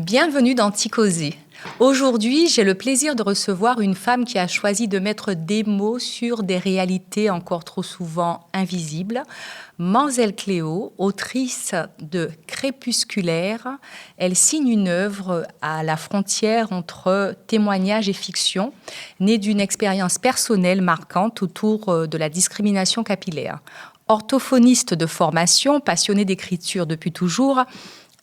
Bienvenue dans Ticosé. Aujourd'hui, j'ai le plaisir de recevoir une femme qui a choisi de mettre des mots sur des réalités encore trop souvent invisibles. Manzel Cléo, autrice de Crépusculaire, elle signe une œuvre à la frontière entre témoignage et fiction, née d'une expérience personnelle marquante autour de la discrimination capillaire. Orthophoniste de formation, passionnée d'écriture depuis toujours,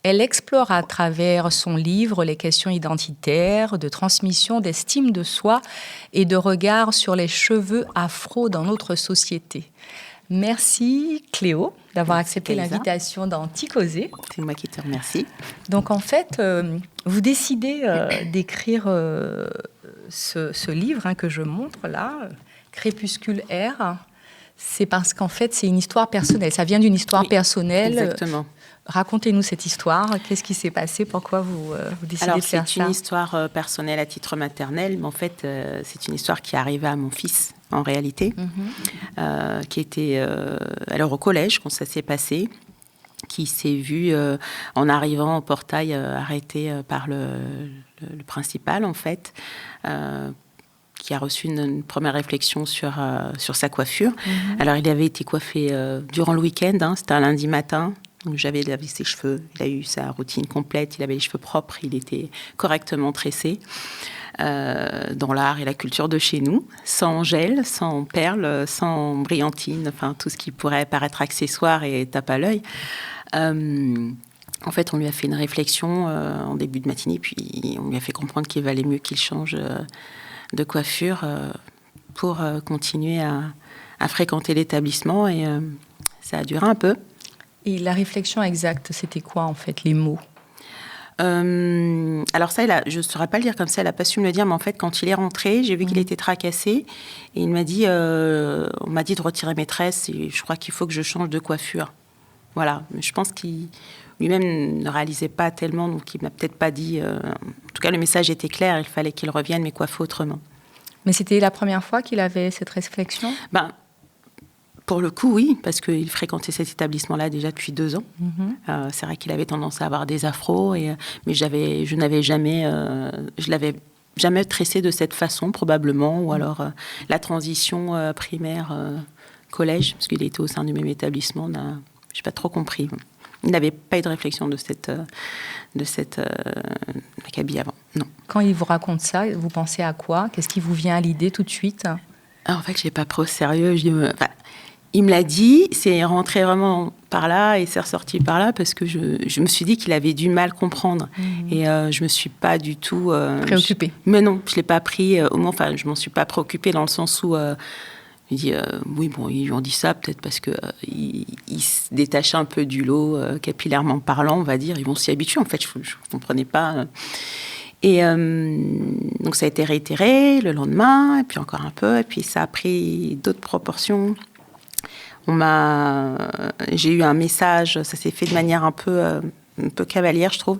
elle explore à travers son livre les questions identitaires, de transmission, d'estime de soi et de regard sur les cheveux afro dans notre société. Merci Cléo d'avoir accepté l'invitation dans Ticosé. C'est moi qui te remercie. Donc en fait, vous décidez d'écrire ce livre que je montre là, Crépusculaire. C'est parce qu'en fait, c'est une histoire personnelle. Ça vient d'une histoire personnelle. Exactement. Racontez-nous cette histoire. Qu'est-ce qui s'est passé? Pourquoi vous décidez de faire ça? C'est une histoire personnelle à titre maternel, mais en fait, c'est une histoire qui est arrivée à mon fils, en réalité, qui était alors au collège quand ça s'est passé, qui s'est vu, en arrivant au portail, arrêté par le principal, en fait, qui a reçu une première réflexion sur sa coiffure. Alors, il avait été coiffé durant le week-end, c'était un lundi matin. Donc, j'avais lavé ses cheveux, il a eu sa routine complète, il avait les cheveux propres, il était correctement tressé dans l'art et la culture de chez nous, sans gel, sans perles, sans brillantine, enfin tout ce qui pourrait paraître accessoire et tape à l'œil. En fait, on lui a fait une réflexion en début de matinée, puis on lui a fait comprendre qu'il valait mieux qu'il change de coiffure pour continuer à fréquenter l'établissement, et ça a duré un peu. Et la réflexion exacte, c'était quoi en fait, les mots? Alors ça, je ne saurais pas le dire comme ça, elle n'a pas su me le dire, mais en fait, quand il est rentré, j'ai vu qu'il était tracassé, et il m'a dit, on m'a dit de retirer mes tresses, et je crois qu'il faut que je change de coiffure. Voilà, je pense qu'il lui-même ne réalisait pas tellement, donc il ne m'a peut-être pas dit... En tout cas, le message était clair, il fallait qu'il revienne, mais coiffer autrement. Mais c'était la première fois qu'il avait cette réflexion? Pour le coup, oui, parce qu'il fréquentait cet établissement-là déjà depuis 2 ans. C'est vrai qu'il avait tendance à avoir des afros, mais je l'avais jamais tressé de cette façon, probablement, ou alors la transition primaire-collège, parce qu'il était au sein du même établissement, je n'ai pas trop compris. Il n'avait pas eu de réflexion de cette acabit avant, non. Quand il vous raconte ça, vous pensez à quoi? Qu'est-ce qui vous vient à l'idée tout de suite? En fait, je n'ai pas pris au sérieux. Il me l'a dit, c'est rentré vraiment par là et c'est ressorti par là, parce que je me suis dit qu'il avait du mal à comprendre. Et je ne me suis pas du tout... préoccupée. Mais non, je ne l'ai pas pris. Au moins, je ne m'en suis pas préoccupée dans le sens où... je dis, oui, bon, ils lui ont dit ça peut-être parce qu'il se détachait un peu du lot, capillairement parlant, on va dire. Ils vont s'y habituer, en fait, je ne comprenais pas... Et donc, ça a été réitéré le lendemain, et puis encore un peu, et puis ça a pris d'autres proportions. J'ai eu un message, ça s'est fait de manière un peu cavalière, je trouve,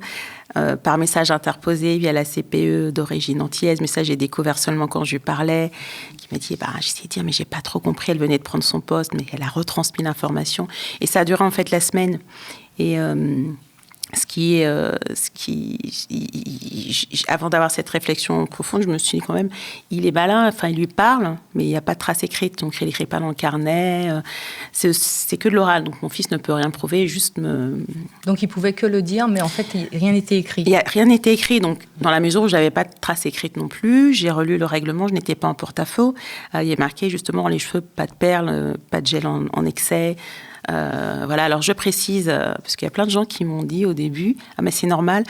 par message interposé via la CPE d'origine antillaise. Mais ça, j'ai découvert seulement quand je lui parlais, qui m'a dit, j'essayais de dire, mais j'ai pas trop compris, elle venait de prendre son poste, mais elle a retransmis l'information. Et ça a duré en fait la semaine. Et... avant d'avoir cette réflexion profonde, je me suis dit quand même, il est malin, il lui parle, mais il n'y a pas de trace écrite, donc il n'écrit pas dans le carnet, c'est que de l'oral, donc mon fils ne peut rien prouver, juste me... Donc il pouvait que le dire, mais en fait rien n'était écrit. Rien n'était écrit, donc dans la mesure où je n'avais pas de trace écrite non plus, j'ai relu le règlement, je n'étais pas en porte-à-faux, il est marqué justement les cheveux, pas de perles, pas de gel en excès. Voilà, alors je précise, parce qu'il y a plein de gens qui m'ont dit au début, mais c'est normal,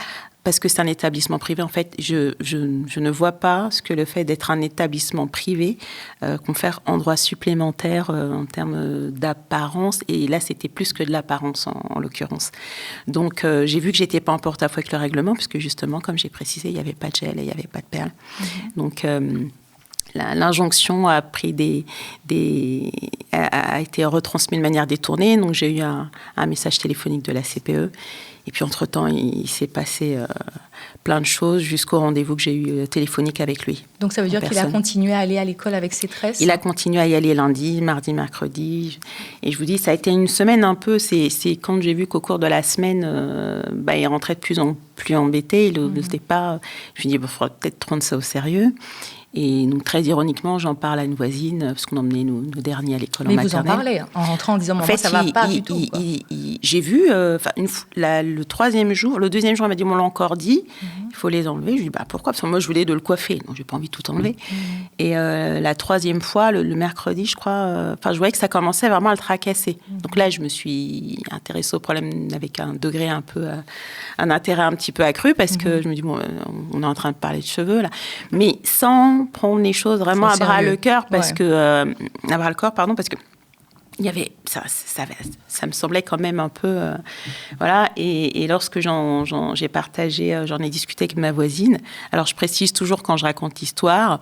parce que c'est un établissement privé. En fait, je ne vois pas ce que le fait d'être un établissement privé confère en droit supplémentaire en termes d'apparence, et là c'était plus que de l'apparence en l'occurrence. Donc j'ai vu que j'étais pas en porte-à-faux avec le règlement, puisque justement, comme j'ai précisé, il n'y avait pas de gel et il n'y avait pas de perles. Donc l'injonction a été retransmise de manière détournée. Donc, j'ai eu un message téléphonique de la CPE. Et puis, entre-temps, il s'est passé plein de choses jusqu'au rendez-vous que j'ai eu téléphonique avec lui. Donc, ça veut dire qu'il a continué à aller à l'école avec ses tresses? Il a continué à y aller lundi, mardi, mercredi. Et je vous dis, ça a été une semaine un peu... C'est quand j'ai vu qu'au cours de la semaine, il rentrait de plus en plus embêté. Il n'osait pas... Je lui ai dit, il faudra peut-être prendre ça au sérieux. Et donc, très ironiquement, j'en parle à une voisine, parce qu'on emmenait nos derniers à l'école en maternelle. Mais vous en parlez, en rentrant en disant, maman, ça va pas du tout. J'ai vu, le troisième jour, le deuxième jour, elle m'a dit, on l'a encore dit, il faut les enlever. Je lui ai dit, pourquoi? Parce que moi, je voulais de le coiffer, donc j'ai pas envie de tout enlever. Et la troisième fois, le mercredi, je crois, je voyais que ça commençait vraiment à le tracasser. Donc là, je me suis intéressée au problème avec un degré un peu, un intérêt un petit peu accru, parce que je me dis, bon, on est en train de parler de cheveux, là. Mais sans prendre les choses vraiment à bras le cœur, parce que à bras le corps, pardon, parce que il y avait ça me semblait quand même un peu voilà. Et lorsque j'ai partagé, j'en ai discuté avec ma voisine. Alors je précise toujours quand je raconte l'histoire,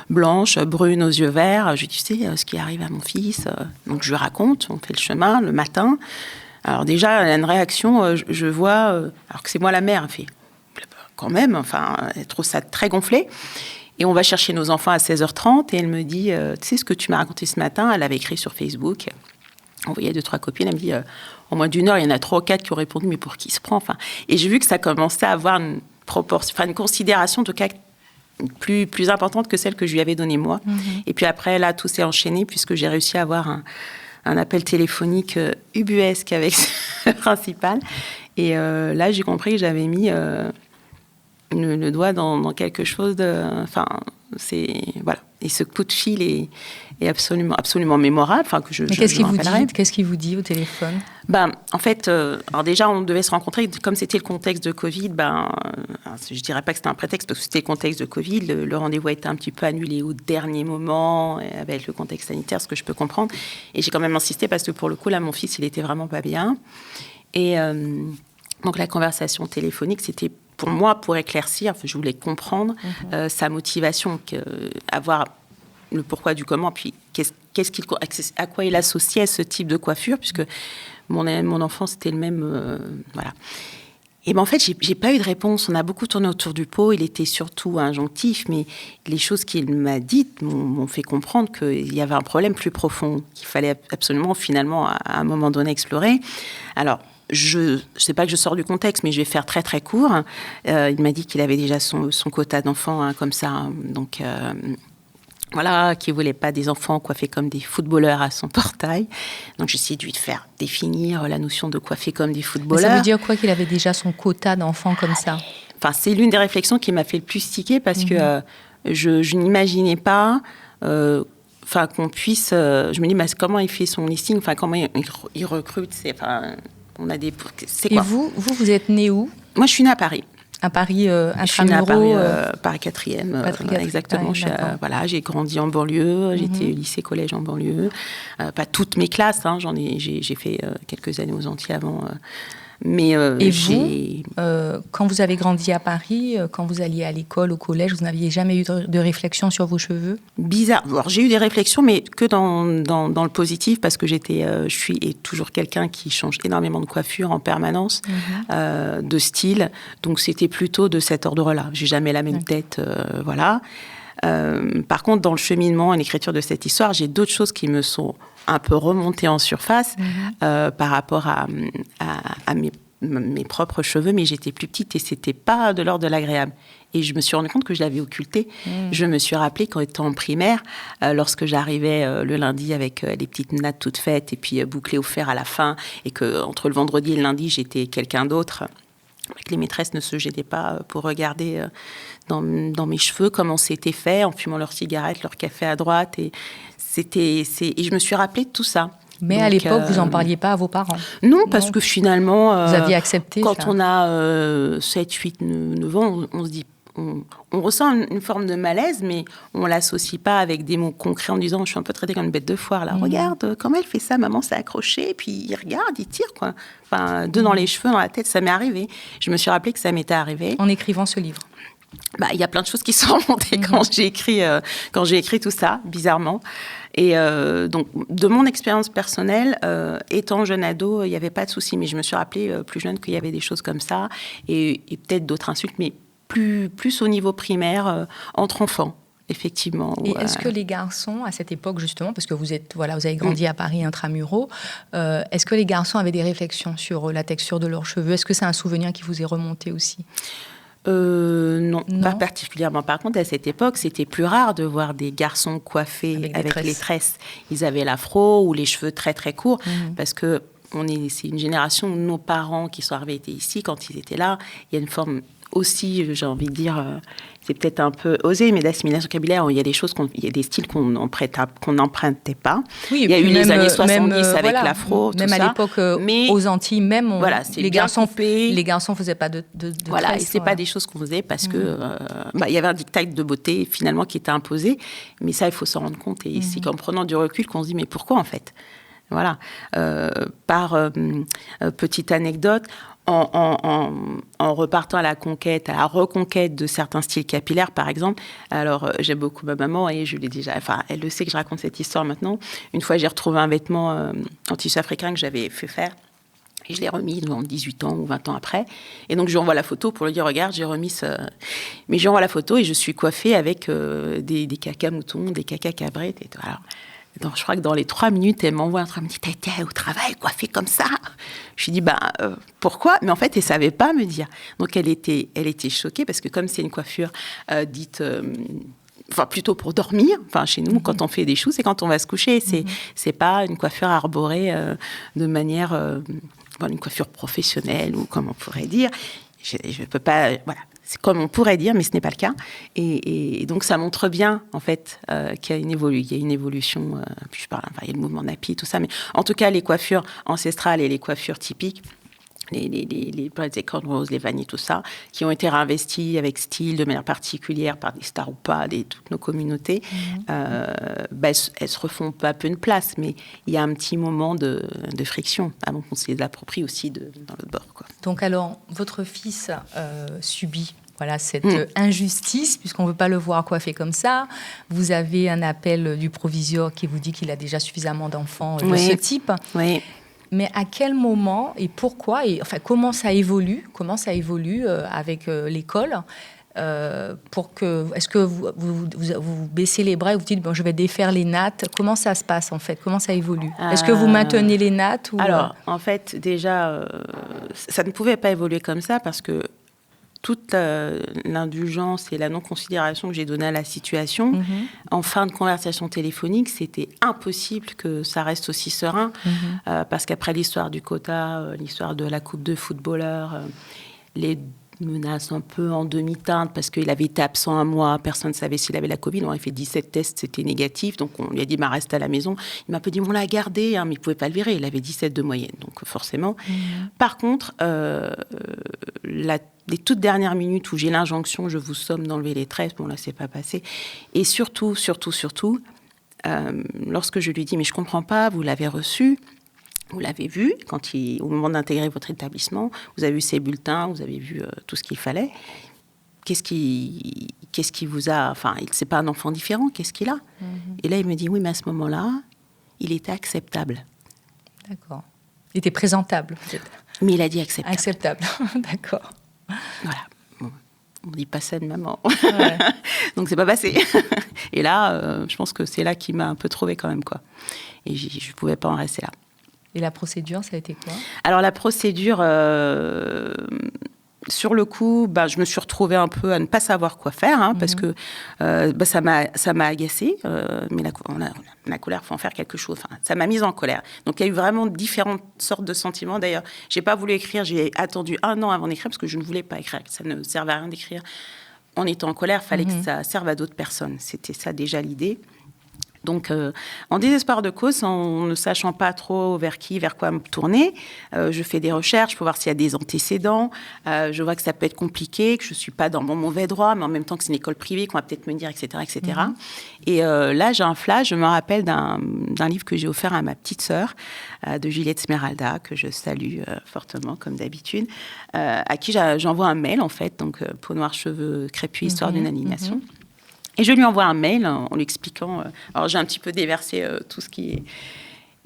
blanche, brune aux yeux verts. Je dis, tu sais ce qui arrive à mon fils. Donc je lui raconte. On fait le chemin le matin. Alors déjà, elle a une réaction. Je vois, alors que c'est moi la mère, elle fait quand même. Enfin, elle trouve ça très gonflé. Et on va chercher nos enfants à 16h30 et elle me dit, tu sais ce que tu m'as raconté ce matin? Elle avait écrit sur Facebook, envoyé 2-3 copines, elle me dit, en moins d'1 heure, il y en a 3 ou 4 qui ont répondu, mais pour qui il se prend? Enfin, et j'ai vu que ça commençait à avoir une considération, en tout cas, plus importante que celle que je lui avais donnée moi. Et puis après, là, tout s'est enchaîné puisque j'ai réussi à avoir un appel téléphonique ubuesque avec le principal. Et là, j'ai compris que j'avais mis... le doigt dans quelque chose de... Enfin, c'est... Voilà. Et ce coup de fil est absolument mémorable. Enfin, que Mais qu'est-ce qu'il vous dit? Qu'est-ce qu'il vous dit au téléphone? En fait, alors déjà, on devait se rencontrer. Comme c'était le contexte de Covid, je dirais pas que c'était un prétexte, parce que c'était le contexte de Covid. Le rendez-vous a été un petit peu annulé au dernier moment, avec le contexte sanitaire, ce que je peux comprendre. Et j'ai quand même insisté, parce que pour le coup, là, mon fils, il était vraiment pas bien. Et donc, la conversation téléphonique, c'était pour moi, pour éclaircir, je voulais comprendre sa motivation, avoir le pourquoi du comment, puis à quoi il associait ce type de coiffure, puisque mon enfant, c'était le même... voilà. Et en fait, j'ai pas eu de réponse. On a beaucoup tourné autour du pot. Il était surtout injonctif, mais les choses qu'il m'a dites m'ont fait comprendre qu'il y avait un problème plus profond, qu'il fallait absolument, finalement, à un moment donné, explorer. Alors, je ne sais pas que je sors du contexte, mais je vais faire très, très court. Il m'a dit qu'il avait déjà son quota d'enfants, comme ça. Donc, voilà, qu'il ne voulait pas des enfants coiffés comme des footballeurs à son portail. Donc, j'ai essayé de lui faire définir la notion de coiffer comme des footballeurs. Mais ça veut dire quoi qu'il avait déjà son quota d'enfants comme ça? Enfin, c'est l'une des réflexions qui m'a fait le plus tiquer, parce que je n'imaginais pas... qu'on puisse... je me dis, mais comment il fait son listing? Enfin, comment il recrute? On a des... C'est quoi? Et vous êtes né où? Moi, je suis née à Paris. À Paris, je suis née à Paris, Paris 4e. Exactement. J'ai grandi en banlieue. J'étais au lycée, collège en banlieue. Pas toutes mes classes. J'ai fait quelques années aux Antilles avant. Mais et vous, quand vous avez grandi à Paris, quand vous alliez à l'école, au collège, vous n'aviez jamais eu de réflexion sur vos cheveux? Bizarre. Alors, j'ai eu des réflexions, mais que dans le positif, parce que je suis toujours quelqu'un qui change énormément de coiffure en permanence, de style. Donc, c'était plutôt de cet ordre-là. J'ai jamais la même tête, voilà. Par contre, dans le cheminement et l'écriture de cette histoire, j'ai d'autres choses qui me sont un peu remontées en surface par rapport à mes propres cheveux, mais j'étais plus petite et c'était pas de l'ordre de l'agréable. Et je me suis rendu compte que je l'avais occulté. Je me suis rappelé qu'en étant en primaire, lorsque j'arrivais le lundi avec les petites nattes toutes faites et puis bouclées au fer à la fin, et qu'entre le vendredi et le lundi, j'étais quelqu'un d'autre, que les maîtresses ne se gênaient pas pour regarder dans mes cheveux comment c'était fait, en fumant leurs cigarettes, leur café à droite. Et je me suis rappelé de tout ça. Mais donc, à l'époque, vous n'en parliez pas à vos parents? Non, parce que finalement... vous aviez accepté quand ça. On a 7, 8, 9 ans, on se dit... On ressent une forme de malaise, mais on ne l'associe pas avec des mots concrets en disant « je suis un peu traitée comme une bête de foire, là. Regarde, comment elle fait ça, maman s'est accrochée, et puis il regarde, il tire, quoi. » Enfin, dans les cheveux, dans la tête, ça m'est arrivé. Je me suis rappelé que ça m'était arrivé. En écrivant ce livre? il y a plein de choses qui sont remontées quand j'ai écrit tout ça, bizarrement. Et donc, de mon expérience personnelle, étant jeune ado, il n'y avait pas de souci. Mais je me suis rappelé plus jeune qu'il y avait des choses comme ça et peut-être d'autres insultes, mais plus au niveau primaire, entre enfants. Effectivement. Et est-ce que les garçons, à cette époque justement, parce que vous avez grandi à Paris intramuros, est-ce que les garçons avaient des réflexions sur la texture de leurs cheveux? Est-ce que c'est un souvenir qui vous est remonté aussi? Non, pas particulièrement. Par contre, à cette époque, c'était plus rare de voir des garçons coiffés avec les tresses. Ils avaient l'afro ou les cheveux très très courts, parce que c'est une génération où nos parents qui sont arrivés étaient ici. Quand ils étaient là, il y a une forme aussi, j'ai envie de dire, c'est peut-être un peu osé, mais d'assimilation capillaire, il y a des choses, il y a des styles qu'on n'empruntait pas. Oui, il y a eu les années 70 avec voilà, l'afro, tout même ça. à l'époque, aux Antilles, même, les garçons faisaient pas de voilà, tresses, et c'est pas des choses qu'on faisait parce que il y avait un diktat de beauté finalement qui était imposé, mais ça, il faut s'en rendre compte. Et c'est qu'en prenant du recul qu'on se dit, mais pourquoi en fait? Voilà. Petite anecdote, en repartant à la reconquête de certains styles capillaires, par exemple. Alors, j'aime beaucoup ma maman et je l'ai déjà... Enfin, elle le sait que je raconte cette histoire maintenant. Une fois, j'ai retrouvé un vêtement en tissu africain que j'avais fait faire. Et je l'ai remis dans 18 ans ou 20 ans après. Et donc, je lui envoie la photo pour lui dire, regarde, j'ai remis ce... Mais je lui envoie la photo et je suis coiffée avec des caca moutons, des caca cabrettes et tout. Alors, donc, je crois que dans les 3 minutes, elle m'envoie un truc, elle me dit, t'as été au travail coiffée comme ça? Je lui dis, pourquoi? Mais en fait, elle savait pas me dire. Donc, elle était choquée parce que comme c'est une coiffure dite... Enfin, plutôt pour dormir. Enfin, chez nous, quand on fait des choux, c'est quand on va se coucher. C'est pas une coiffure arborée de manière... une coiffure professionnelle ou comme on pourrait dire. Je peux pas... Voilà. C'est comme on pourrait dire, mais ce n'est pas le cas. Et donc, ça montre bien, en fait, qu'il y a une évolution. Puis je parle, il y a le mouvement nappy, tout ça. Mais en tout cas, les coiffures ancestrales et les coiffures typiques, les cornrows, les vanilles, tout ça, qui ont été réinvestis avec style, de manière particulière, par des stars ou pas, toutes nos communautés, elles se refont peu à peu une place. Mais il y a un petit moment de friction avant qu'on se les approprie aussi dans l'autre bord, quoi. Donc alors, votre fils subit cette injustice, puisqu'on ne veut pas le voir coiffé comme ça. Vous avez un appel du proviseur qui vous dit qu'il a déjà suffisamment d'enfants de ce type. Oui. Mais à quel moment et pourquoi, comment ça évolue avec l'école est-ce que vous baissez les bras et vous dites, je vais défaire les nattes? Comment ça se passe, en fait? Comment ça évolue? Est-ce que vous maintenez les nattes Alors, en fait, déjà, ça ne pouvait pas évoluer comme ça parce que toute l'indulgence et la non-considération que j'ai donnée à la situation, en fin de conversation téléphonique, c'était impossible que ça reste aussi serein, parce qu'après l'histoire du quota, l'histoire de la coupe de footballeurs, les menaces un peu en demi-teinte, parce qu'il avait été absent un mois, personne ne savait s'il avait la Covid, on a fait 17 tests, c'était négatif, donc on lui a dit, reste à la maison. Il m'a un peu dit, on l'a gardé, mais il ne pouvait pas le virer, il avait 17 de moyenne, donc forcément. Par contre, les toutes dernières minutes où j'ai l'injonction, je vous somme d'enlever les tresses, là, c'est pas passé. Et surtout, lorsque je lui dis, mais je comprends pas, vous l'avez reçu, vous l'avez vu, au moment d'intégrer votre établissement, vous avez vu ses bulletins, vous avez vu tout ce qu'il fallait. Qu'est-ce qui vous a... Enfin, c'est pas un enfant différent, qu'est-ce qu'il a? Et là, il me dit, oui, mais à ce moment-là, il était acceptable. D'accord. Il était présentable, peut-être. Mais il a dit acceptable. Acceptable, d'accord. Voilà. On ne dit pas ça de maman. Ouais. Donc, c'est pas passé. Et là, je pense que c'est là qu'il m'a un peu trouvée quand même, quoi. Et je ne pouvais pas en rester là. Et la procédure, ça a été quoi? Alors, la procédure, sur le coup, je me suis retrouvée un peu à ne pas savoir quoi faire, parce que ça m'a agacée. Mais la colère, il faut en faire quelque chose. Enfin, ça m'a mise en colère. Donc, il y a eu vraiment différentes sortes de sentiments. D'ailleurs, je n'ai pas voulu écrire. J'ai attendu 1 an avant d'écrire parce que je ne voulais pas écrire. Ça ne servait à rien d'écrire. En étant en colère, il fallait que ça serve à d'autres personnes. C'était ça déjà l'idée. Donc, en désespoir de cause, en ne sachant pas trop vers quoi me tourner, je fais des recherches pour voir s'il y a des antécédents. Je vois que ça peut être compliqué, que je ne suis pas dans mon mauvais droit, mais en même temps que c'est une école privée, qu'on va peut-être me dire, etc., etc. Et là, j'ai un flash. Je me rappelle d'un livre que j'ai offert à ma petite sœur, de Juliette Smeralda, que je salue fortement, comme d'habitude, à qui j'envoie un mail, en fait, donc Peau noire, cheveux crépus, histoire d'une aliénation. Et je lui envoie un mail en lui expliquant. Alors, j'ai un petit peu déversé tout ce qui est.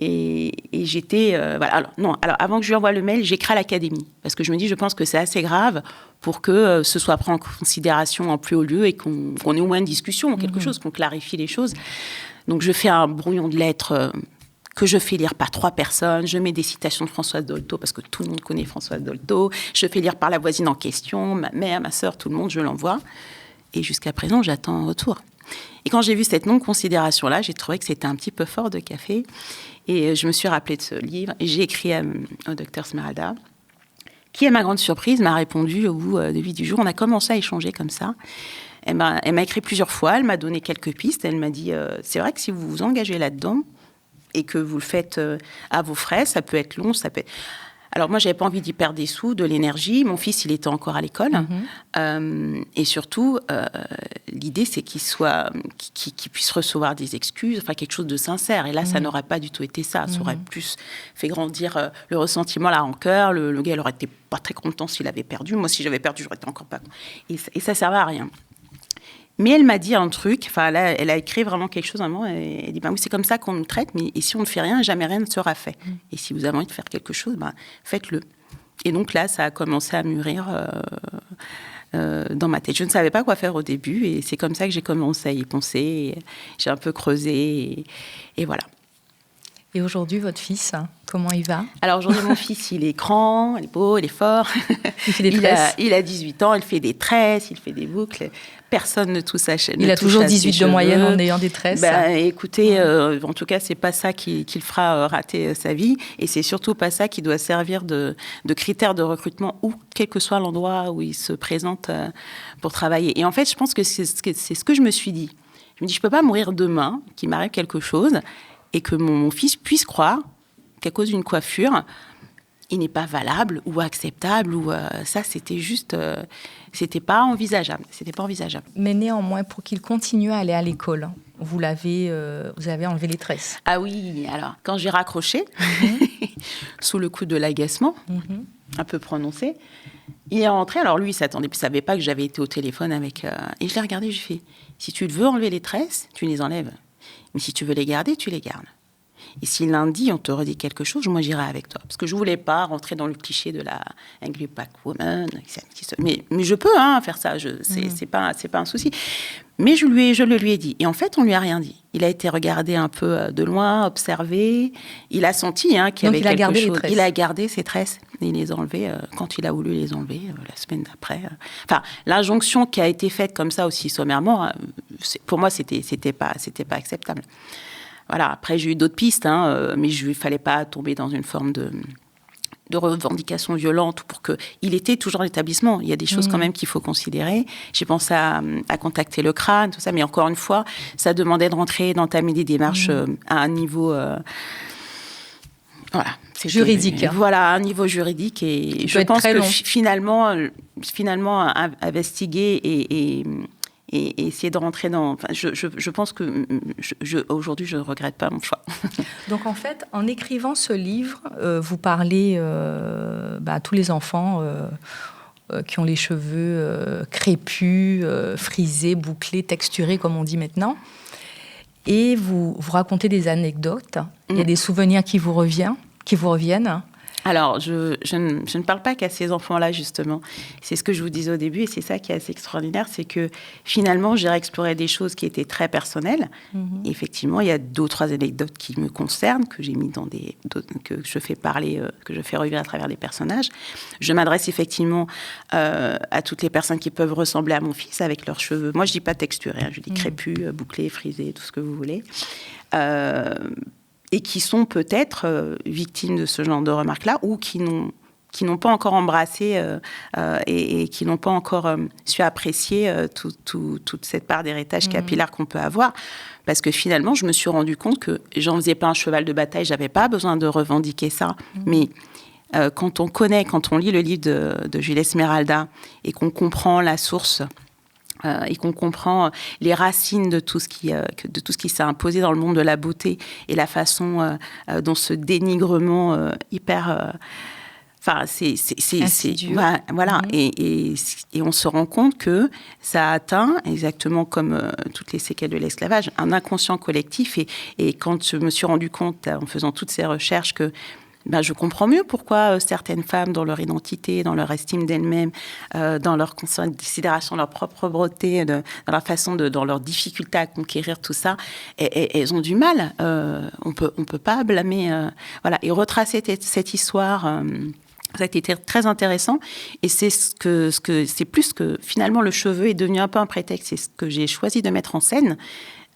Et j'étais. Voilà. Alors, avant que je lui envoie le mail, j'écris à l'académie. Parce que je me dis, je pense que c'est assez grave pour que ce soit pris en considération en plus haut lieu et qu'on ait au moins une discussion, quelque chose, qu'on clarifie les choses. Donc, je fais un brouillon de lettres que je fais lire par 3 personnes. Je mets des citations de Françoise Dolto, parce que tout le monde connaît Françoise Dolto. Je fais lire par la voisine en question, ma mère, ma sœur, tout le monde, je l'envoie. Et jusqu'à présent, j'attends un retour. Et quand j'ai vu cette non-considération-là, j'ai trouvé que c'était un petit peu fort de café. Et je me suis rappelée de ce livre. Et j'ai écrit au docteur Smeralda, qui, à ma grande surprise, m'a répondu au bout de 8 jours. On a commencé à échanger comme ça. Elle m'a écrit plusieurs fois. Elle m'a donné quelques pistes. Elle m'a dit, c'est vrai que si vous vous engagez là-dedans et que vous le faites à vos frais, ça peut être long, ça peut être... Alors moi, j'avais pas envie d'y perdre des sous, de l'énergie. Mon fils, il était encore à l'école. Et surtout, l'idée, c'est qu'il puisse recevoir des excuses, enfin quelque chose de sincère. Et là, ça n'aurait pas du tout été ça. Ça aurait plus fait grandir le ressentiment, la rancœur. Le gars, il aurait été pas très content s'il avait perdu. Moi, si j'avais perdu, j'aurais été encore pas... Et ça servait à rien. Mais elle m'a dit un truc, enfin là, elle a écrit vraiment quelque chose à un moment, elle dit, oui, c'est comme ça qu'on nous traite, mais et si on ne fait rien, jamais rien ne sera fait. Et si vous avez envie de faire quelque chose, faites-le. Et donc là, ça a commencé à mûrir dans ma tête. Je ne savais pas quoi faire au début, et c'est comme ça que j'ai commencé à y penser. J'ai un peu creusé, et voilà. Et aujourd'hui, votre fils, comment il va ? Alors aujourd'hui, mon fils, il est grand, il est beau, il est fort. Il fait des tresses. Il a 18 ans, il fait des tresses, il fait des boucles. Personne ne touche sa chaîne. Il a toujours 18 de moyenne en ayant des tresses. Écoutez, en tout cas, c'est pas ça qui le fera rater sa vie. Et c'est surtout pas ça qui doit servir de critère de recrutement, ou quel que soit l'endroit où il se présente pour travailler. Et en fait, je pense que c'est ce que je me suis dit. Je me dis, je peux pas mourir demain, qu'il m'arrive quelque chose, et que mon fils puisse croire qu'à cause d'une coiffure, il n'est pas valable ou acceptable. Ou ça, c'était juste... c'était pas envisageable. C'était pas envisageable. Mais néanmoins, pour qu'il continue à aller à l'école, vous avez enlevé les tresses. Ah oui, alors, quand j'ai raccroché, sous le coup de l'agacement, un peu prononcé, il est rentré. Alors lui, il s'attendait, il ne savait pas que j'avais été au téléphone avec... et je l'ai regardé, je lui ai fait, si tu veux enlever les tresses, tu les enlèves. Mais si tu veux les garder, tu les gardes. Et si lundi, on te redit quelque chose, moi, j'irai avec toi. Parce que je ne voulais pas rentrer dans le cliché de la angry black woman. Mais je peux faire ça. C'est pas un souci. Mais je le lui ai dit. Et en fait, on ne lui a rien dit. Il a été regardé un peu de loin, observé. Il a senti qu'il y avait quelque chose. Il a gardé ses tresses. Et il les a enlevées quand il a voulu les enlever, la semaine d'après. Enfin, l'injonction qui a été faite comme ça aussi sommairement, pour moi, c'était pas acceptable. Voilà, après, j'ai eu d'autres pistes, mais il ne fallait pas tomber dans une forme de revendication violente pour qu'il était toujours dans l'établissement. Il y a des choses quand même qu'il faut considérer. J'ai pensé à contacter le crâne, tout ça, mais encore une fois, ça demandait de rentrer, d'entamer des démarches à un niveau... voilà. Juridique. Voilà, un niveau juridique. Et je pense que finalement, investiguer et essayer de rentrer dans... Enfin, je pense que aujourd'hui, je ne regrette pas mon choix. Donc, en fait, en écrivant ce livre, vous parlez à tous les enfants qui ont les cheveux crépus, frisés, bouclés, texturés, comme on dit maintenant. Et vous racontez des anecdotes. Il y a des souvenirs qui vous reviennent. Alors, je ne parle pas qu'à ces enfants-là, justement. C'est ce que je vous disais au début, et c'est ça qui est assez extraordinaire, c'est que finalement, j'ai exploré des choses qui étaient très personnelles. Et effectivement, il y a 2 ou 3 anecdotes qui me concernent, que j'ai mis que je fais parler, que je fais revivre à travers des personnages. Je m'adresse effectivement à toutes les personnes qui peuvent ressembler à mon fils avec leurs cheveux. Moi, je dis pas texturés, je dis crépus, bouclés, frisés, tout ce que vous voulez. Et qui sont peut-être victimes de ce genre de remarques-là, ou qui qui n'ont pas encore embrassé et qui n'ont pas encore su apprécier toute cette part d'héritage capillaire qu'on peut avoir. Parce que finalement, je me suis rendu compte que j'en faisais pas un cheval de bataille, j'avais pas besoin de revendiquer ça. Mais quand on lit le livre de Julie Esmeralda et qu'on comprend la source et qu'on comprend les racines de tout ce qui s'est imposé dans le monde de la beauté et la façon dont ce dénigrement hyper... Enfin, c'est voilà. Et on se rend compte que ça atteint, exactement comme toutes les séquelles de l'esclavage, un inconscient collectif. Et quand je me suis rendu compte, en faisant toutes ces recherches, que je comprends mieux pourquoi certaines femmes, dans leur identité, dans leur estime d'elles-mêmes, dans leur considération de leur propre beauté, dans leur façon dans leur difficulté à conquérir tout ça, elles ont du mal. On peut pas blâmer. Voilà. Et retracer cette histoire. Ça a été très intéressant et c'est c'est plus que finalement le cheveu est devenu un peu un prétexte. C'est ce que j'ai choisi de mettre en scène.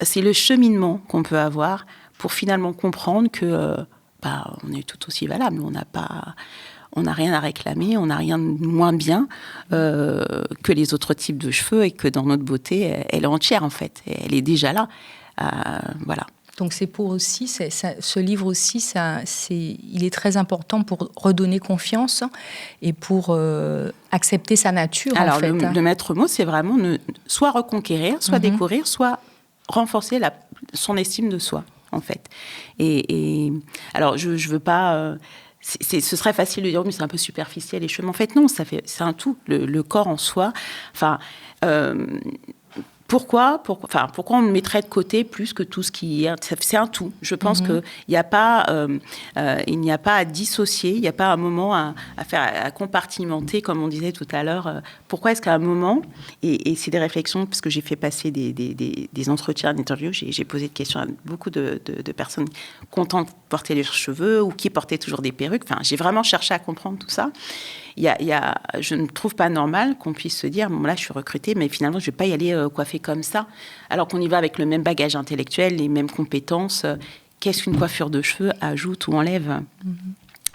C'est le cheminement qu'on peut avoir pour finalement comprendre que on est tout aussi valable. On n'a rien à réclamer, on n'a rien de moins bien que les autres types de cheveux et que dans notre beauté, elle est entière en fait. Elle est déjà là. Voilà. Donc c'est pour aussi, ce livre aussi, il est très important pour redonner confiance et pour accepter sa nature. Alors en fait. le maître mot, c'est vraiment soit reconquérir, soit découvrir, soit renforcer son estime de soi, en fait. Et alors je veux pas. Ce serait facile de dire, mais c'est un peu superficiel les cheveux. En fait, non, c'est un tout. Le corps en soi. Enfin. Pourquoi on le mettrait de côté plus que tout ce qui est... C'est un tout. Je pense qu'il n'y a pas à dissocier, il n'y a pas un moment à compartimenter, comme on disait tout à l'heure. Pourquoi est-ce qu'à un moment, et c'est des réflexions, parce que j'ai fait passer des entretiens, d'interviews, j'ai posé des questions à beaucoup de personnes contentes de porter les cheveux ou qui portaient toujours des perruques. Enfin, j'ai vraiment cherché à comprendre tout ça. Je ne trouve pas normal qu'on puisse se dire, bon là je suis recrutée, mais finalement je ne vais pas y aller coiffée comme ça, alors qu'on y va avec le même bagage intellectuel, les mêmes compétences. Qu'est-ce qu'une coiffure de cheveux ajoute ou enlève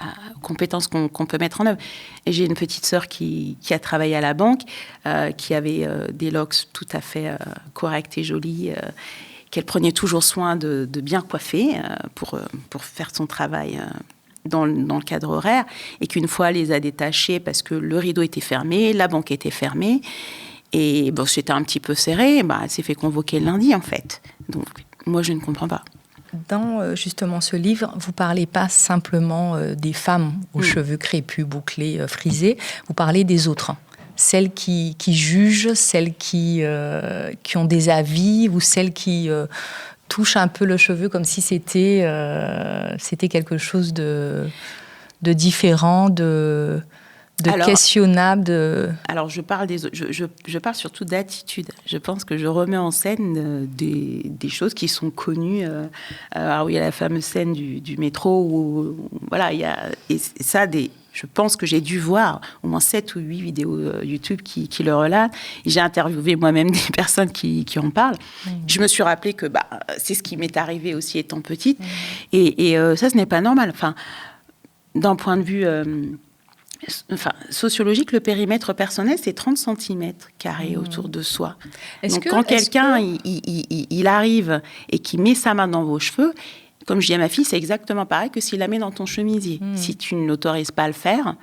aux compétences qu'on peut mettre en œuvre. Et j'ai une petite sœur qui a travaillé à la banque, qui avait des locks tout à fait corrects et jolis, qu'elle prenait toujours soin de bien coiffer pour faire son travail dans le cadre horaire, et qu'une fois, elle les a détachés parce que le rideau était fermé, la banque était fermée, et bon, c'était un petit peu serré, elle s'est fait convoquer le lundi, en fait. Donc, moi, je ne comprends pas. Dans justement ce livre, vous ne parlez pas simplement des femmes aux cheveux crépus, bouclés, frisés, vous parlez des autres. Celles qui jugent, celles qui ont des avis, ou celles qui... touche un peu le cheveu comme si c'était quelque chose de différent, de questionnable. Alors, je parle surtout d'attitude. Je pense que je remets en scène des choses qui sont connues. Alors, il y a la fameuse scène du métro où, voilà, il y a... Et ça, je pense que j'ai dû voir au moins 7 ou 8 vidéos YouTube qui le relatent. J'ai interviewé moi-même des personnes qui en parlent. Je me suis rappelé que c'est ce qui m'est arrivé aussi étant petite. Et ça, ce n'est pas normal. Enfin, d'un point de vue sociologique, le périmètre personnel, c'est 30 cm² autour de soi. Donc, quand quelqu'un il arrive et qui met sa main dans vos cheveux... Comme je dis à ma fille, c'est exactement pareil que s'il la met dans ton chemisier. Si tu ne l'autorises pas à le faire,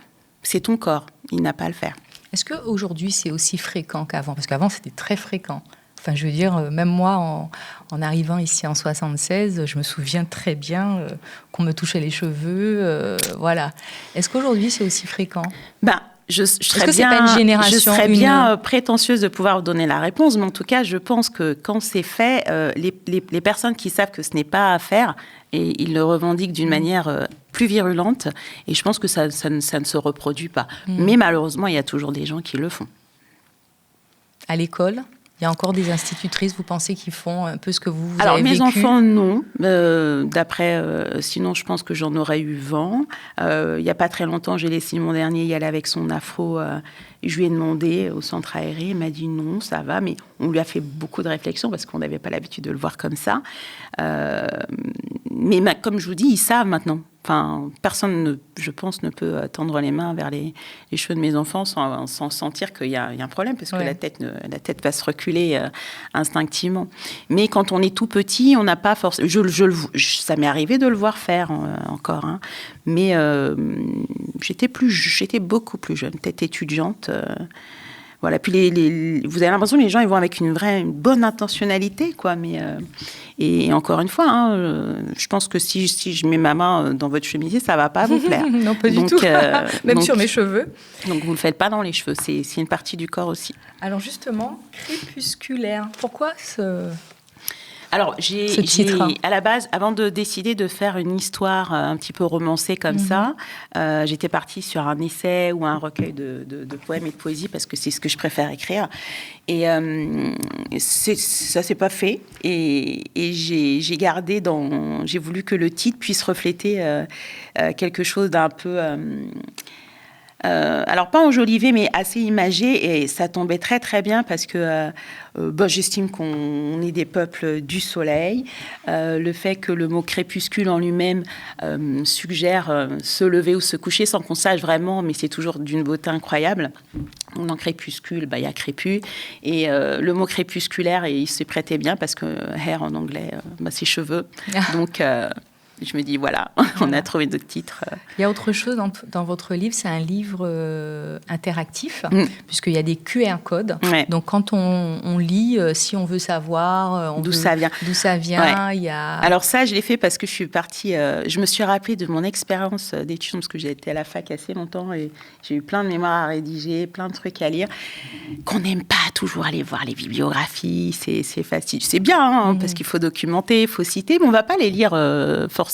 c'est ton corps. Il n'a pas à le faire. Est-ce qu'aujourd'hui, c'est aussi fréquent qu'avant ? Parce qu'avant, c'était très fréquent. Enfin, je veux dire, même moi, en arrivant ici en 76, je me souviens très bien qu'on me touchait les cheveux. Voilà. Est-ce qu'aujourd'hui, c'est aussi fréquent ? Je serais bien prétentieuse de pouvoir vous donner la réponse, mais en tout cas, je pense que quand c'est fait, les personnes qui savent que ce n'est pas à faire, et ils le revendiquent d'une manière plus virulente, et je pense que ça ne se reproduit pas. Mais malheureusement, il y a toujours des gens qui le font. À l'école ? Il y a encore des institutrices, vous pensez, qui font un peu ce que vous Alors, avez vécu ? Alors, mes enfants, non. Sinon, je pense que j'en aurais eu vent. Il n'y a pas très longtemps, j'ai laissé mon dernier y aller avec son afro. Je lui ai demandé au centre aéré. Il m'a dit non, ça va. Mais on lui a fait beaucoup de réflexions parce qu'on n'avait pas l'habitude de le voir comme ça. Mais comme je vous dis, ils savent maintenant Enfin, personne, je pense, ne peut tendre les mains vers les cheveux de mes enfants sans sentir qu'il y a un problème, parce que la tête va se reculer instinctivement. Mais quand on est tout petit, on n'a pas forcément... Ça m'est arrivé de le voir faire encore, hein. Mais j'étais beaucoup plus jeune, peut-être étudiante. Voilà. Puis vous avez l'impression que les gens ils vont avec une bonne intentionnalité, quoi. Mais et encore une fois, hein, je pense que si je mets ma main dans votre chemisier, ça va pas vous plaire. Non, pas du tout. Même sur mes cheveux. Donc vous le faites pas dans les cheveux. C'est une partie du corps aussi. Alors justement, crépusculaire. Pourquoi ce... Alors, à la base, avant de décider de faire une histoire un petit peu romancée comme ça, j'étais partie sur un essai ou un recueil de poèmes et de poésie, parce que c'est ce que je préfère écrire. Et ça s'est pas fait. Et j'ai gardé j'ai voulu que le titre puisse refléter quelque chose d'un peu... alors pas enjolivé, mais assez imagé, et ça tombait très très bien parce que j'estime qu'on est des peuples du soleil. Le fait que le mot crépuscule en lui-même suggère se lever ou se coucher sans qu'on sache vraiment, mais c'est toujours d'une beauté incroyable. Dans crépuscule, il y a crépus, et le mot crépusculaire, il se prêtait bien parce que hair en anglais, c'est cheveux. Donc je me dis, voilà, on a trouvé d'autres titres. Il y a autre chose dans votre livre, c'est un livre interactif, puisqu'il y a des QR codes. Ouais. Donc, quand on lit, si on veut savoir d'où ça vient, il y a... Alors ça, je l'ai fait parce que je suis partie... je me suis rappelée de mon expérience d'étudiante, parce que j'ai été à la fac assez longtemps, et j'ai eu plein de mémoires à rédiger, plein de trucs à lire, qu'on n'aime pas toujours aller voir les bibliographies, c'est facile. C'est bien, hein, parce qu'il faut documenter, il faut citer, mais on ne va pas les lire forcément.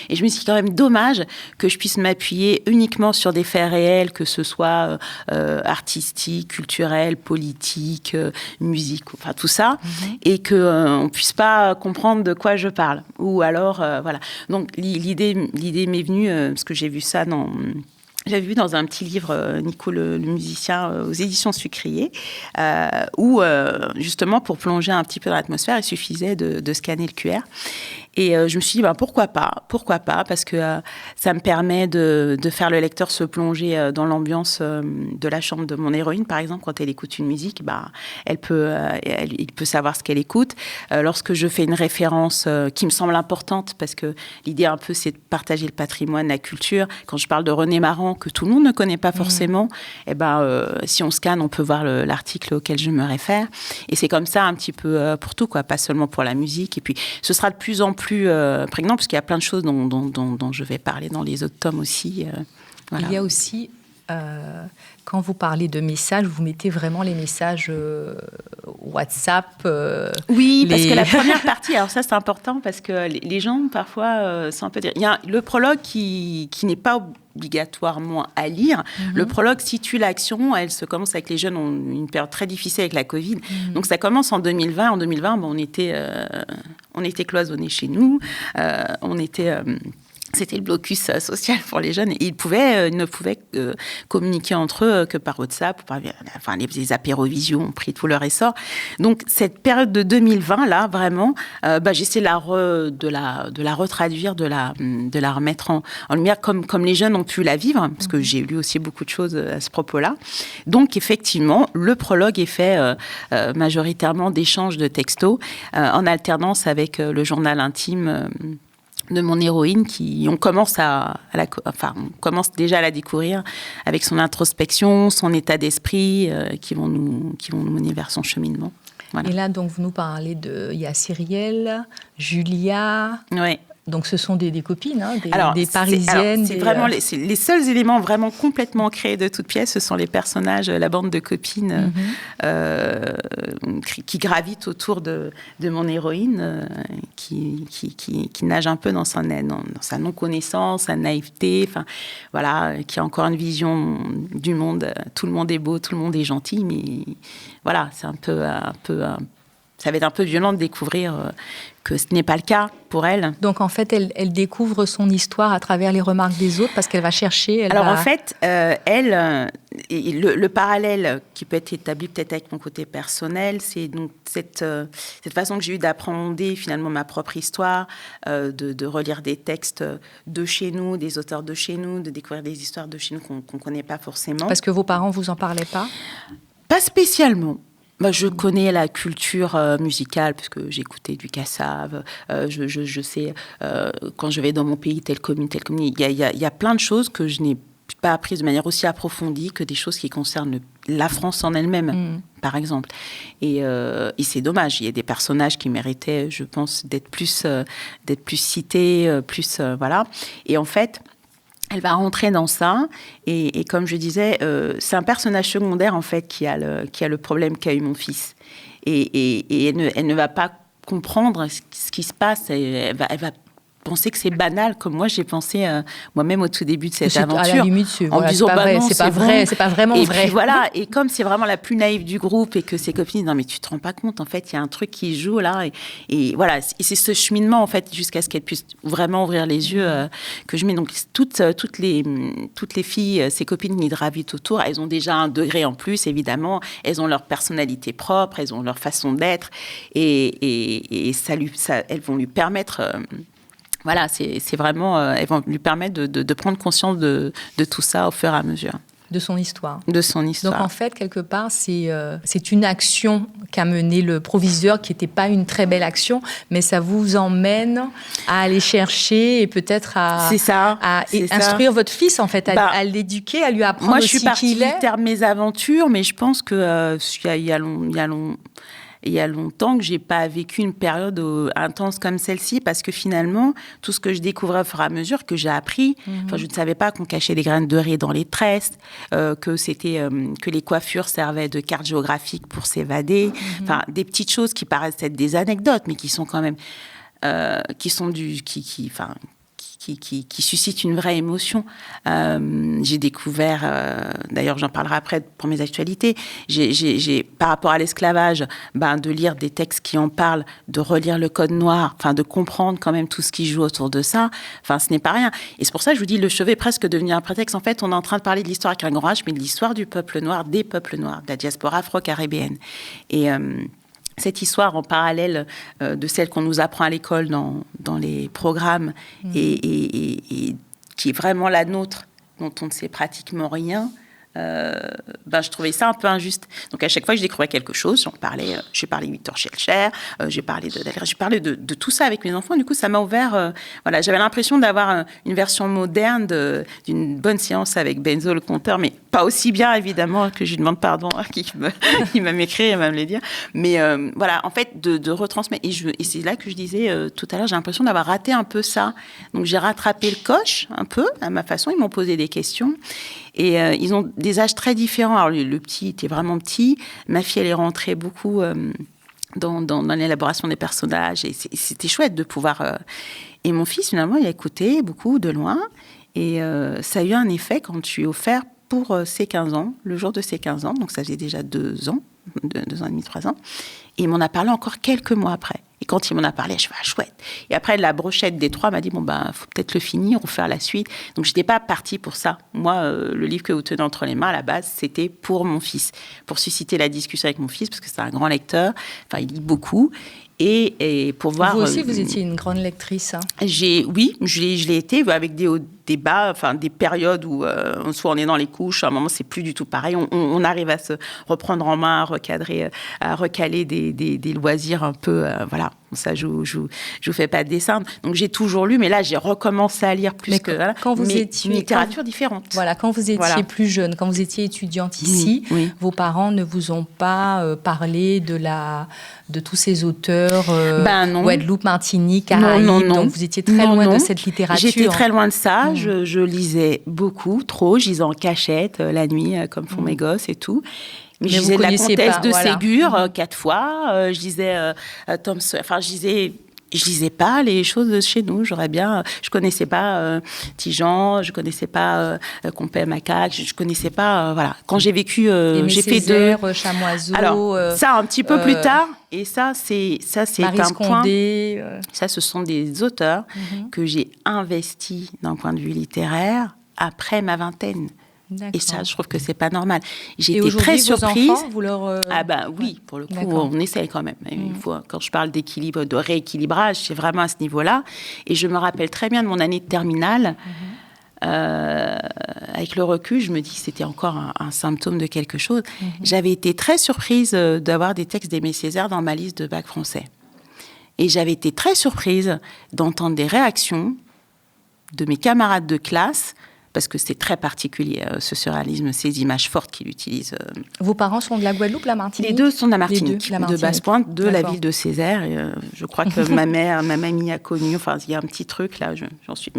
Et je me suis dit, quand même dommage que je puisse m'appuyer uniquement sur des faits réels, que ce soit artistiques, culturels, politiques, musique, enfin tout ça, et qu'on ne puisse pas comprendre de quoi je parle. Ou alors, voilà. Donc l'idée m'est venue, parce que j'ai vu ça j'avais vu dans un petit livre, Nico le musicien, aux éditions Sucrier, où, justement, pour plonger un petit peu dans l'atmosphère, il suffisait de scanner le QR. Et je me suis dit, pourquoi pas, parce que ça me permet de faire le lecteur se plonger dans l'ambiance de la chambre de mon héroïne, par exemple. Quand elle écoute une musique, il peut savoir ce qu'elle écoute. Lorsque je fais une référence qui me semble importante, parce que l'idée un peu, c'est de partager le patrimoine, la culture. Quand je parle de René Maran, que tout le monde ne connaît pas forcément, si on scanne, on peut voir l'article auquel je me réfère. Et c'est comme ça un petit peu pour tout, quoi, pas seulement pour la musique. Et puis, ce sera de plus en plus prégnant, parce qu'il y a plein de choses dont je vais parler dans les autres tomes aussi. Voilà. Il y a aussi, quand vous parlez de messages, vous mettez vraiment les messages WhatsApp. Oui, parce que la première partie, alors ça c'est important, parce que les gens parfois sont un peu... Il y a le prologue qui n'est pas obligatoirement à lire. Le prologue situe l'action. Elle se commence avec les jeunes, ont une période très difficile avec la Covid. Donc ça commence en 2020. En 2020, on était cloisonnés chez nous. C'était le blocus social pour les jeunes. Et ils ne pouvaient communiquer entre eux que par WhatsApp. Les apérovisions ont pris tout leur essor. Donc, cette période de 2020, là, vraiment, j'essaie de la retraduire, de la remettre en lumière comme les jeunes ont pu la vivre, parce que j'ai lu aussi beaucoup de choses à ce propos-là. Donc, effectivement, le prologue est fait majoritairement d'échanges de textos, en alternance avec le journal intime de mon héroïne, on commence déjà à la découvrir avec son introspection, son état d'esprit, qui vont nous mener vers son cheminement. Voilà. Et là, donc, vous nous parlez il y a Cyrielle, Julia. Oui. Donc, ce sont des copines, des Parisiennes. C'est vraiment les seuls éléments vraiment complètement créés de toutes pièces. Ce sont les personnages, la bande de copines qui gravitent autour de mon héroïne, qui nage un peu dans sa non-connaissance, sa naïveté, qui a encore une vision du monde. Tout le monde est beau, tout le monde est gentil, mais voilà, c'est un peu ça va être un peu violent de découvrir que ce n'est pas le cas pour elle. Donc, en fait, elle découvre son histoire à travers les remarques des autres parce qu'elle va chercher... En fait, le parallèle qui peut être établi peut-être avec mon côté personnel, c'est donc cette façon que j'ai eue d'appréhender finalement ma propre histoire, de relire des textes de chez nous, des auteurs de chez nous, de découvrir des histoires de chez nous qu'on ne connaît pas forcément. Parce que vos parents vous en parlaient pas ? Pas spécialement. Je connais la culture musicale, parce que j'écoutais du Kassav. Je sais, quand je vais dans mon pays, telle commune, il y a plein de choses que je n'ai pas apprises de manière aussi approfondie que des choses qui concernent la France en elle-même, par exemple. Et c'est dommage. Il y a des personnages qui méritaient, je pense, d'être plus cités, voilà. Et en fait... Elle va rentrer dans ça et comme je disais, c'est un personnage secondaire en fait qui a le problème qu'a eu mon fils et elle ne va pas comprendre ce qui se passe. Elle va penser que c'est banal, comme moi j'ai pensé moi-même au tout début de cette aventure. À la limite, en me disant, c'est pas vrai, c'est pas vraiment et vrai. Puis voilà, et comme c'est vraiment la plus naïve du groupe et que ses copines disent non mais tu te rends pas compte, en fait il y a un truc qui joue là et voilà, et c'est ce cheminement en fait jusqu'à ce qu'elle puisse vraiment ouvrir les yeux que je mets. Donc toutes les filles, ses copines qui gravitent autour, elles ont déjà un degré en plus évidemment, elles ont leur personnalité propre, elles ont leur façon d'être et elles vont lui permettre voilà, c'est vraiment... elles vont lui permettre de prendre conscience de tout ça au fur et à mesure. De son histoire. De son histoire. Donc, en fait, quelque part, c'est une action qu'a menée le proviseur, qui n'était pas une très belle action, mais ça vous emmène à aller chercher et peut-être à instruire votre fils, en fait, à l'éduquer, à lui apprendre aussi qui il est. Moi, je suis partie du terme mes aventures, mais je pense que il y a longtemps que j'ai pas vécu une période intense comme celle-ci parce que finalement, tout ce que je découvrais au fur et à mesure, que j'ai appris, je ne savais pas qu'on cachait des graines de riz dans les tresses, que les coiffures servaient de carte géographique pour s'évader, des petites choses qui paraissent être des anecdotes, mais qui sont quand même, qui suscite une vraie émotion. J'ai découvert, d'ailleurs j'en parlerai après pour mes actualités, j'ai par rapport à l'esclavage, de lire des textes qui en parlent, de relire le Code noir, de comprendre quand même tout ce qui joue autour de ça, ce n'est pas rien. Et c'est pour ça que je vous dis, le chevet est presque devenu un prétexte. En fait, on est en train de parler de l'histoire avec un grand H, mais de l'histoire du peuple noir, des peuples noirs, de la diaspora afro-caribéenne. Et... cette histoire en parallèle de celle qu'on nous apprend à l'école dans les programmes et qui est vraiment la nôtre, dont on ne sait pratiquement rien, je trouvais ça un peu injuste. Donc à chaque fois que je découvrais quelque chose, j'ai parlé Victor Schellcher, j'ai parlé de tout ça avec mes enfants. Du coup, ça m'a ouvert. J'avais l'impression d'avoir une version moderne d'une bonne séance avec Benzo le conteur, mais pas aussi bien évidemment, que je lui demande pardon qui va m'écrire et va me le dire. Mais en fait, de retransmettre. Et c'est là que je disais tout à l'heure, j'ai l'impression d'avoir raté un peu ça. Donc j'ai rattrapé le coche un peu à ma façon. Ils m'ont posé des questions. Et ils ont des âges très différents. Alors, le petit était vraiment petit. Ma fille, elle est rentrée beaucoup dans l'élaboration des personnages. Et c'était chouette de pouvoir... Et mon fils, finalement, il a écouté beaucoup de loin. Et ça a eu un effet quand je suis offert pour ses 15 ans, le jour de ses 15 ans. Donc, ça faisait déjà 2 ans, 2 ans et demi, 3 ans. Et il m'en a parlé encore quelques mois après. Et quand il m'en a parlé, je fais chouette. Et après, la brochette des 3 m'a dit faut peut-être le finir ou faire la suite. Donc, je n'étais pas partie pour ça. Moi, le livre que vous tenez entre les mains, à la base, c'était pour mon fils, pour susciter la discussion avec mon fils, parce que c'est un grand lecteur. Il lit beaucoup. Et pour voir... Vous aussi, vous étiez une grande lectrice. Oui, je l'ai été, avec des hauts, des bas, des périodes où soit on est dans les couches, à un moment, c'est plus du tout pareil. On arrive à se reprendre en main, à recadrer, à recaler des loisirs un peu... Ça, je vous fais pas de dessin. Donc, j'ai toujours lu, mais là, j'ai recommencé à lire plus une littérature différente. Voilà, quand vous étiez plus jeune, quand vous étiez étudiante ici, vos parents ne vous ont pas parlé de tous ces auteurs, Guadeloupe, Martinique, Caraïbes, donc vous étiez très loin de cette littérature. J'étais très loin de ça, je lisais beaucoup, trop, je lisais en cachette, la nuit, comme font mes gosses et tout. Mais je lisais la comtesse de Ségur 4 fois, je lisais Tom Sawyer, je lisais je lisais pas les choses de chez nous. Je connaissais pas Tijan, je connaissais pas Compère Macaque, je connaissais pas. Voilà. Quand j'ai vécu, j'ai fait Chamoiseau. Alors ça un petit peu plus tard. Et ça c'est Maryse un Condé, point. Ça, ce sont des auteurs que j'ai investis d'un point de vue littéraire après ma vingtaine. D'accord. Et ça, je trouve que c'est pas normal. J'ai été très surprise. Vos enfants, vous leur... Ah ben oui, pour le coup, on essaie quand même. Il faut, quand je parle d'équilibre, de rééquilibrage, c'est vraiment à ce niveau-là. Et je me rappelle très bien de mon année de terminale. Avec le recul, je me dis que c'était encore un symptôme de quelque chose. J'avais été très surprise d'avoir des textes d'Aimé Césaire dans ma liste de bac français. Et j'avais été très surprise d'entendre des réactions de mes camarades de classe, parce que c'est très particulier, ce surréalisme, ces images fortes qu'il utilise. Vos parents sont de la Guadeloupe, la Martinique ? Les deux sont de la Martinique, de Basse-Pointe, de la ville de Césaire. Et, je crois que ma mamie a connu, enfin, il y a un petit truc là,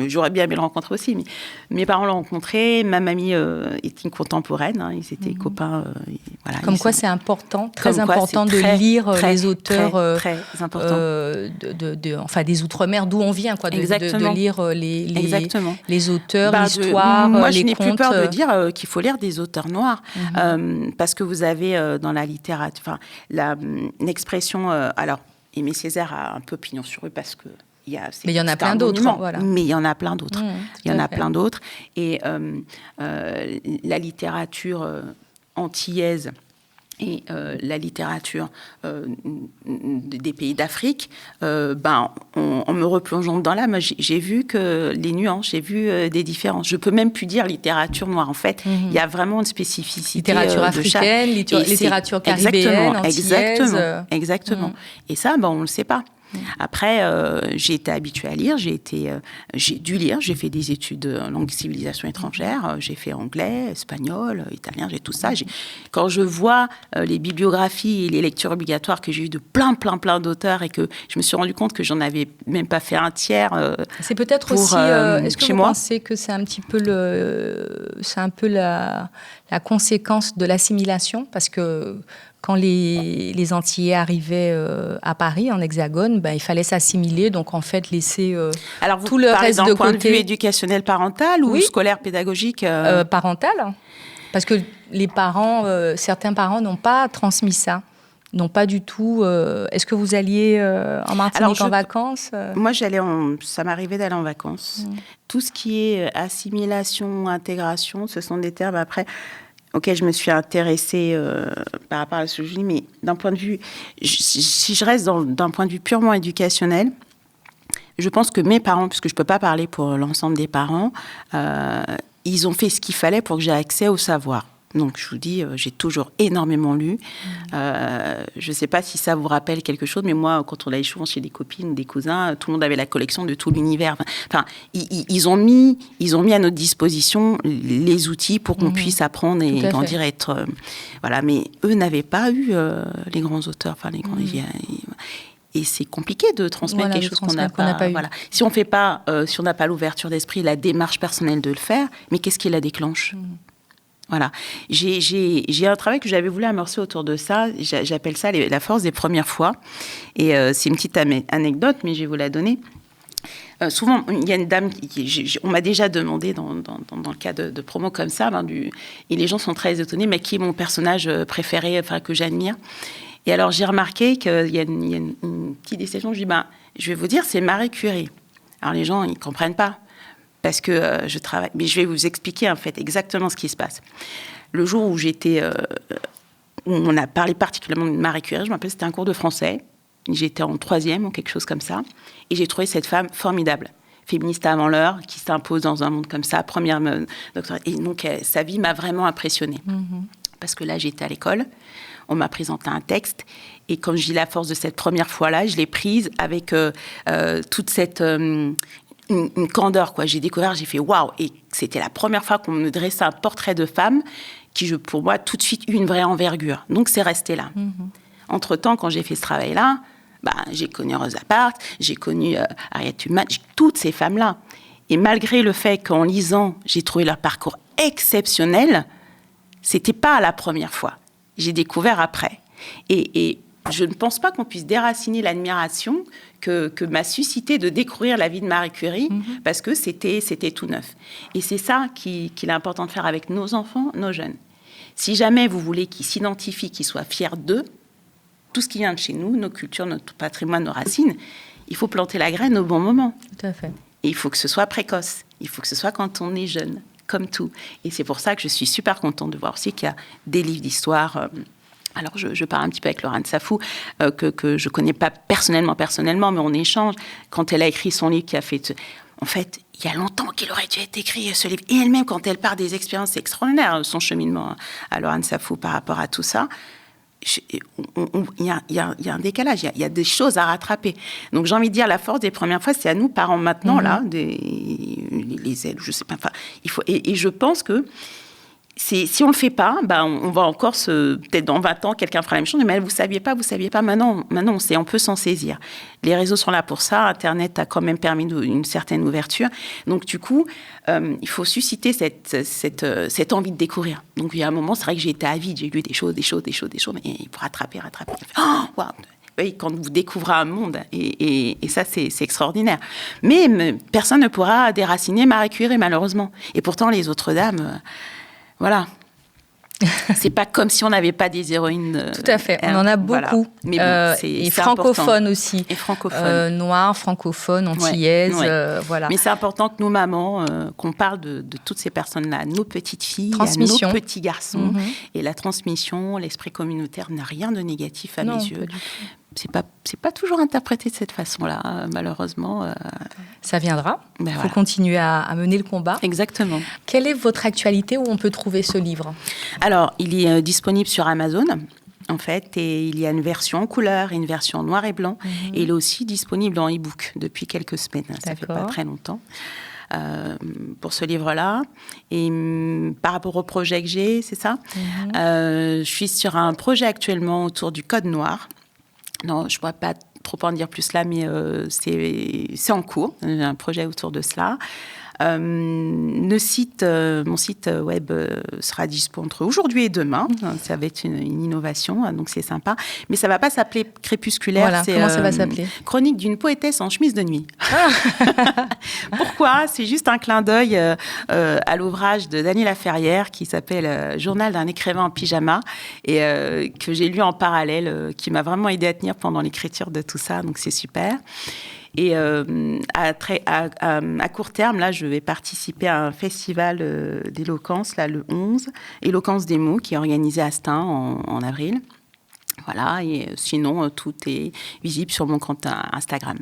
j'aurais bien aimé le rencontrer aussi, mais mes parents l'ont rencontré, ma mamie est une contemporaine, hein, ils étaient copains. Voilà, comme quoi c'est important, très important de lire les auteurs très important. Enfin, des Outre-mer, d'où on vient, quoi, de lire les auteurs, l'histoire. Moi, je n'ai plus peur de dire qu'il faut lire des auteurs noirs, parce que vous avez dans la littérature, l'expression. Alors, Aimé Césaire a un peu pignon sur rue parce que. Mais il y en a plein d'autres. Voilà. Mais il y en a plein d'autres. Il y en a plein d'autres. Et la littérature antillaise et la littérature des pays d'Afrique, en me replongeant dans là, j'ai vu que les nuances, j'ai vu des différences. Je peux même plus dire littérature noire. En fait, il y a vraiment une spécificité. Littérature africaine, littérature caribéenne, antillaise. Exactement. Et ça, on ne le sait pas. Après, j'ai été habituée à lire, j'ai dû lire, j'ai fait des études de langue civilisation étrangère, j'ai fait anglais, espagnol, italien, j'ai tout ça. Quand je vois les bibliographies et les lectures obligatoires que j'ai eues de plein d'auteurs et que je me suis rendu compte que j'en avais même pas fait un tiers. C'est peut-être aussi, est-ce que vous pensez que c'est un petit peu la conséquence de l'assimilation, parce que quand les Antillais arrivaient à Paris, en Hexagone, il fallait s'assimiler, donc en fait laisser tout le reste de côté. Alors, vous parlez d'un point de vue éducationnel parental ou scolaire pédagogique parental, parce que les parents, certains parents n'ont pas transmis ça, n'ont pas du tout. Est-ce que vous alliez en Martinique en vacances Moi, ça m'arrivait d'aller en vacances. Tout ce qui est assimilation, intégration, ce sont des termes après. Ok, je me suis intéressée par rapport à ce que je dis, mais d'un point de vue, si je reste d'un point de vue purement éducationnel, je pense que mes parents, puisque je ne peux pas parler pour l'ensemble des parents, ils ont fait ce qu'il fallait pour que j'ai accès au savoir. Donc, je vous dis, j'ai toujours énormément lu. Je ne sais pas si ça vous rappelle quelque chose, mais moi, quand on allait souvent chez des copines ou des cousins, tout le monde avait la collection de tout l'univers. Enfin, ils ont mis à notre disposition les outils pour qu'on puisse apprendre et grandir et être... voilà, mais eux n'avaient pas eu les grands auteurs, enfin, les grands... Et c'est compliqué de transmettre quelque chose qu'on n'a pas eu. Voilà. Si on fait pas, si on n'a pas l'ouverture d'esprit, la démarche personnelle de le faire, mais qu'est-ce qui la déclenche ? Voilà. J'ai un travail que j'avais voulu amorcer autour de ça. J'appelle ça la force des premières fois. Et c'est une petite anecdote, mais je vais vous la donner. Souvent, il y a une dame on m'a déjà demandé dans le cas de promos comme ça, et les gens sont très étonnés, mais qui est mon personnage préféré, que j'admire. Et alors, j'ai remarqué qu'il y a une petite déception. Je dis, je vais vous dire, c'est Marie Curie. Alors, les gens, ils ne comprennent pas. Parce que je travaille. Mais je vais vous expliquer, en fait, exactement ce qui se passe. Le jour où où on a parlé particulièrement de Marie Curie, je me rappelle, c'était un cours de français. J'étais en 3e ou quelque chose comme ça. Et j'ai trouvé cette femme formidable. Féministe avant l'heure, qui s'impose dans un monde comme ça, première doctorate. Et donc, sa vie m'a vraiment impressionnée. Parce que là, j'étais à l'école. On m'a présenté un texte. Et comme je dis la force de cette première fois-là, je l'ai prise avec toute cette... Une candeur, quoi. J'ai découvert, j'ai fait waouh. Et c'était la première fois qu'on me dressait un portrait de femme qui, pour moi, tout de suite eu une vraie envergure. Donc, c'est resté là. Entre-temps, quand j'ai fait ce travail-là, j'ai connu Rosa Parks, j'ai connu Harriet Tubman, toutes ces femmes-là. Et malgré le fait qu'en lisant, j'ai trouvé leur parcours exceptionnel, c'était pas la première fois. J'ai découvert après. Et je ne pense pas qu'on puisse déraciner l'admiration que m'a suscité de découvrir la vie de Marie Curie, parce que c'était tout neuf. Et c'est ça qu'il est important de faire avec nos enfants, nos jeunes. Si jamais vous voulez qu'ils s'identifient, qu'ils soient fiers d'eux, tout ce qui vient de chez nous, nos cultures, notre patrimoine, nos racines, il faut planter la graine au bon moment. Tout à fait. Et il faut que ce soit précoce. Il faut que ce soit quand on est jeune, comme tout. Et c'est pour ça que je suis super contente de voir aussi qu'il y a des livres d'histoire. Alors, je parle un petit peu avec Laurent Safou, que je ne connais pas personnellement, mais on échange. Quand elle a écrit son livre qui a fait... En fait, il y a longtemps qu'il aurait dû être écrit, ce livre. Et elle-même, quand elle part des expériences extraordinaires, son cheminement à Laurent Safou par rapport à tout ça, il y a un décalage, il y a des choses à rattraper. Donc, j'ai envie de dire, la force des premières fois, c'est à nous, parents, maintenant, là, les ailes, je sais pas. Enfin, il faut, et je pense que si on ne le fait pas, on va encore peut-être dans 20 ans, quelqu'un fera la même chose, mais vous saviez pas, maintenant on sait, on peut s'en saisir. Les réseaux sont là pour ça, Internet a quand même permis une certaine ouverture. Donc du coup, il faut susciter cette envie de découvrir. Donc il y a un moment, c'est vrai que j'ai été avide, j'ai lu des choses, mais il faut rattraper. Oh, wow. Oui, quand vous découvrez un monde, et ça, c'est extraordinaire. Mais personne ne pourra déraciner Marie Curie, malheureusement. Et pourtant, les autres dames... Voilà. C'est pas comme si on n'avait pas des héroïnes. Tout à fait. On en a beaucoup. Voilà. Mais bon, et francophones aussi. Et francophones. Noires, francophones, antillaises. Voilà. Mais c'est important que nous, mamans, qu'on parle de toutes ces personnes-là, nos petites filles, nos petits garçons. Et la transmission, l'esprit communautaire n'a rien de négatif à mes yeux. C'est pas toujours interprété de cette façon-là, malheureusement. Ça viendra. Il faut continuer à mener le combat. Exactement. Quelle est votre actualité où on peut trouver ce livre ? Alors, il est disponible sur Amazon, en fait, et il y a une version en couleur et une version en noir et blanc. Et il est aussi disponible en e-book depuis quelques semaines. Ça fait pas très longtemps. Pour ce livre-là. Et par rapport au projet que j'ai, c'est ça. Je suis sur un projet actuellement autour du Code Noir. Non, je ne pourrais pas trop en dire plus là, mais c'est en cours. J'ai un projet autour de cela. Mon site web sera dispo entre aujourd'hui et demain. Ça va être une innovation, donc c'est sympa. Mais ça ne va pas s'appeler Crépusculaire. Voilà, comment ça va s'appeler ? Chronique d'une poétesse en chemise de nuit. Pourquoi ? C'est juste un clin d'œil à l'ouvrage de Daniela Ferrière qui s'appelle Journal d'un écrivain en pyjama et que j'ai lu en parallèle, qui m'a vraiment aidée à tenir pendant l'écriture de tout ça. Donc c'est super. Et à court terme, là, je vais participer à un festival d'éloquence, là, le 11, Éloquence des mots, qui est organisé à Stein en avril. Voilà, et sinon, tout est visible sur mon compte Instagram.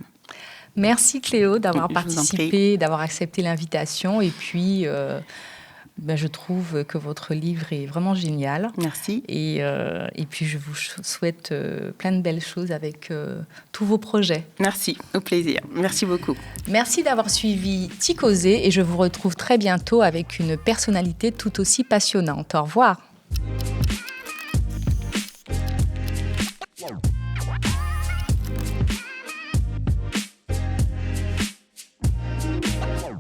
Merci Cléo d'avoir participé, d'avoir accepté l'invitation. Et puis, je trouve que votre livre est vraiment génial. Merci. Et puis, je vous souhaite plein de belles choses avec tous vos projets. Merci, au plaisir. Merci beaucoup. Merci d'avoir suivi Ticozé et je vous retrouve très bientôt avec une personnalité tout aussi passionnante. Au revoir.